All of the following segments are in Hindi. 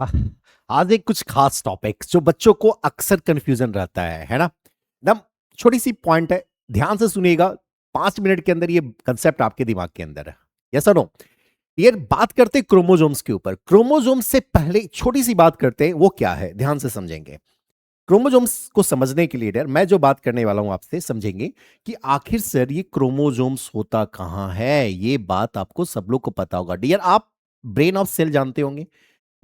आज एक कुछ खास टॉपिक जो बच्चों को अक्सर कंफ्यूजन रहता है ना। एकदम छोटी सी पॉइंट है, ध्यान से सुनिएगा। 5 मिनट के अंदर ये कंसेप्ट आपके दिमाग के अंदर है। यस और नो। ये बात करते हैं क्रोमोजोम्स के ऊपर। क्रोमोजोम्स से पहले छोटी सी बात करते हैं, वो क्या है ध्यान से समझेंगे। क्रोमोजोम्स को समझने के लिए डियर मैं जो बात करने वाला हूं आपसे समझेंगे कि आखिर सर ये क्रोमोजोम्स होता कहां है। ये बात आपको सब लोग को पता होगा डियर। आप ब्रेन ऑफ सेल जानते होंगे।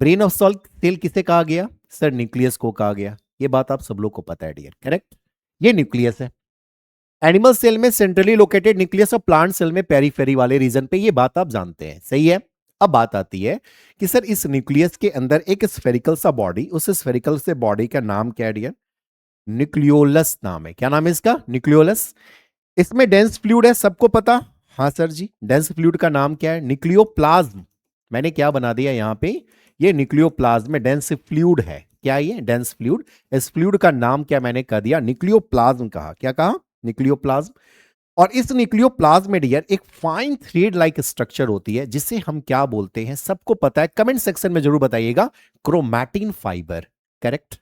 ब्रेन ऑफ सेल किसे कहा गया सर? न्यूक्लियस को कहा गया। ये बात आप सब लोग को पता है डियर, करेक्ट। ये न्यूक्लियस है। एनिमल सेल में सेंट्रली लोकेटेड न्यूक्लियस और प्लांट सेल में पेरीफेरी वाले रीजन पे। ये बात आप जानते हैं, सही है। अब बात आती है कि सर इस न्यूक्लियस के अंदर एक स्फेरिकल सा बॉडी, उस स्फेरिकल से बॉडी का नाम क्या है डियर? न्यूक्लियोलस नाम है। क्या नाम है इसका? न्यूक्लियोलस। इसमें डेंस फ्लूइड है, सबको पता? हाँ सर जी। डेंस फ्लूइड का नाम क्या है? न्यूक्लियोप्लाज्म। मैंने क्या बना दिया यहां पे? ये न्यूक्लियोप्लाज्म में डेंस फ्लूइड है। क्या ये डेंस फ्लूइड? इस फ्लूइड का नाम क्या मैंने कह दिया? न्यूक्लियोप्लाज्म कहा। क्या कहा? न्यूक्लियोप्लाज्म। और इस न्यूक्लियोप्लाज्म में डियर एक फाइन थ्रेड लाइक स्ट्रक्चर होती है जिसे हम क्या बोलते हैं? सबको पता है, कमेंट सेक्शन में जरूर बताइएगा। Chromatin fibre. Correct,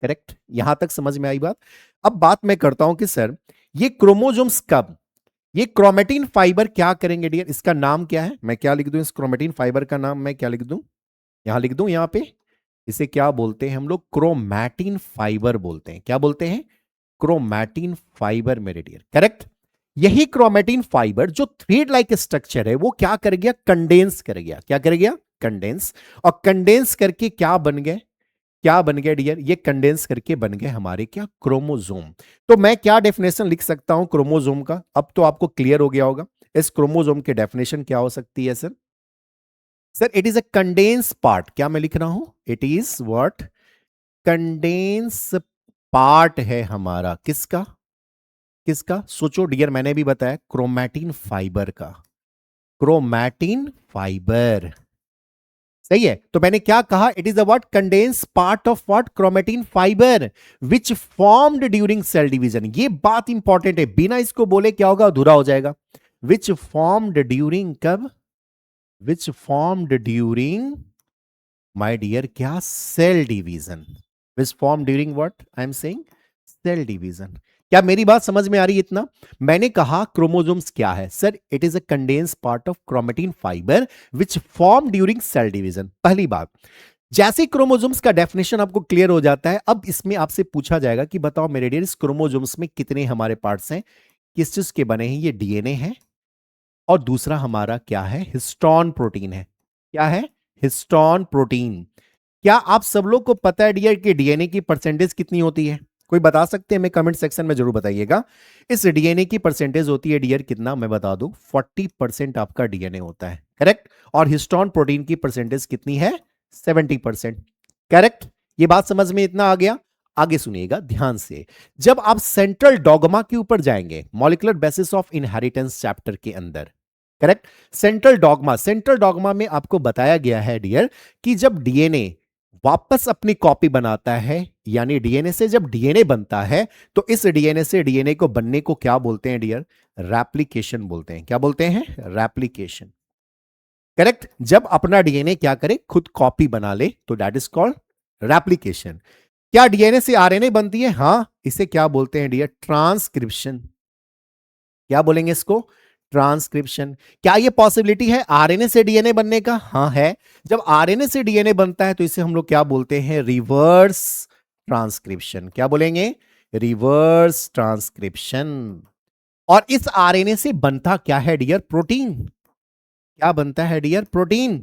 correct. यहां तक समझ में आई बात। अब बात मैं करता हूं कि सर ये क्रोमोजोम्स कब, ये क्रोमेटिन फाइबर क्या करेंगे डियर? इसका नाम क्या है? मैं क्या लिख दूं इस क्रोमेटिन फाइबर का नाम? मैं क्या लिख दूं? यहां लिख दूं यहां पे। इसे क्या बोलते हैं हम लोग? क्रोमैटिन फाइबर बोलते हैं। क्या बोलते हैं? क्रोमैटिन फाइबर मेरे डियर, करेक्ट। यही क्रोमैटिन फाइबर जो थ्रेड लाइक स्ट्रक्चर है वो क्या कर गया? कंडेंस कर गया। क्या कर गया? कंडेंस। और कंडेंस करके क्या बन गए? क्या बन गया डियर? ये कंडेंस करके बन गए हमारे क्या? क्रोमोजोम। तो मैं क्या डेफिनेशन लिख सकता हूं क्रोमोजोम का? अब तो आपको क्लियर हो गया होगा। इस क्रोमोजोम की डेफिनेशन क्या हो सकती है sir? Sir it is a condense part. क्या मैं लिख रहा हूं? It is what? Condense part है हमारा। किसका? किसका? सोचो डियर, मैंने भी बताया क्रोमैटिन फाइबर का। क्रोमैटिन फाइबर, सही है। तो मैंने क्या कहा? It is a what? Condense part of what? Chromatin fibre which formed during cell division. ये बात इंपॉर्टेंट है, बिना इसको बोले क्या होगा? अधूरा हो जाएगा। विच फॉर्म्ड ड्यूरिंग कब? Which formed during my dear क्या? Cell division. Which form during what I am saying? Cell division. क्या मेरी बात समझ में आ रही है इतना? मैंने कहा क्रोमोसोम्स क्या है sir? It is a condense part of chromatin fibre which form during cell division. पहली बात। जैसे क्रोमोसोम्स का डेफिनेशन आपको क्लियर हो जाता है, अब इसमें आपसे पूछा जाएगा कि बताओ मेरे डियर इस क्रोमोसोम्स में कितने हमारे पार्ट्स हैं, किस चीज के बने हैं? ये डीएनए है और दूसरा हमारा क्या है? हिस्टोन प्रोटीन है। क्या है? Histone protein. क्या आप सब लोग को पता है डियर कि डीएनए की परसेंटेज कितनी होती है? कोई बता सकते हैं? मैं कमेंट सेक्शन में जरूर बताइएगा। इस डीएनए की परसेंटेज होती है डियर कितना? मैं बता दूं 40% आपका डीएनए होता है, करेक्ट। और हिस्टोन प्रोटीन की परसेंटेज कितनी है? 70%, करेक्ट। ये बात समझ में इतना आ गया? आगे सुनिएगा ध्यान से। जब आप सेंट्रल डॉगमा के ऊपर जाएंगे, molecular basis of inheritance chapter के अंदर, correct. Central dogma, central dogma में आपको बताया गया है डियर कि जब डीएनए वापस अपनी कॉपी बनाता है, यानी डीएनए से जब डीएनए बनता है, तो इस डीएनए से डीएनए को बनने को क्या बोलते हैं डियर? रेप्लिकेशन बोलते हैं। क्या बोलते हैं? Replication, correct. जब अपना डीएनए क्या करे? खुद कॉपी बना ले, तो दैट इज कॉल्ड रेप्लिकेशन। क्या डीएनए से आरएनए बनती है? हां। इसे क्या बोलते हैं डियर? ट्रांसक्रिप्शन। क्या बोलेंगे इसको? ट्रांसक्रिप्शन। क्या ये पॉसिबिलिटी है आरएनए से डीएनए बनने का? हाँ है। जब आरएनए से डीएनए बनता है तो इसे हम लोग क्या बोलते हैं? Reverse transcription. क्या बोलेंगे? Reverse transcription. और इस आरएनए से बनता क्या है डियर? प्रोटीन। क्या बनता है डियर? प्रोटीन।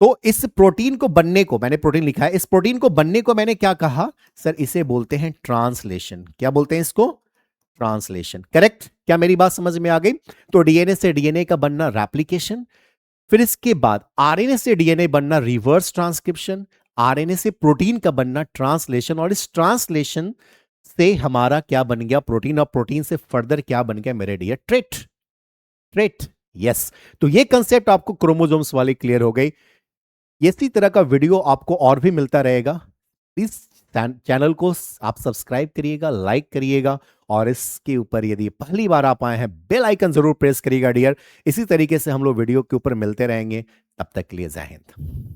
तो इस प्रोटीन को बनने को, मैंने प्रोटीन लिखा है, इस प्रोटीन को बनने को मैंने क्या कहा सर? इसे बोलते हैं ट्रांसलेशन। क्या बोलते हैं इसको? Translation, correct. क्या मेरी बात समझ में आ गई? तो डीएनए से डीएनए का बनना रेप्लिकेशन, फिर इसके बाद आरएनए से डीएनए बनना रिवर्स ट्रांसक्रिप्शन, आरएनए से प्रोटीन का बनना ट्रांसलेशन, और इस ट्रांसलेशन से हमारा क्या बन गया? प्रोटीन। और प्रोटीन से फर्दर क्या बन गया मेरे डियर? ट्रेट। Trait, yes. तो ये कंसेप्ट आपको क्रोमोसोम्स वाली क्लियर हो गई। इसी तरह का वीडियो आपको और भी मिलता रहेगा। इस चैनल को आप सब्सक्राइब करिएगा, लाइक करिएगा, और इसके ऊपर यदि पहली बार आप आए हैं बेल आइकन जरूर प्रेस करिएगा डियर। इसी तरीके से हम लोग वीडियो के ऊपर मिलते रहेंगे। तब तक के लिए जय हिंद।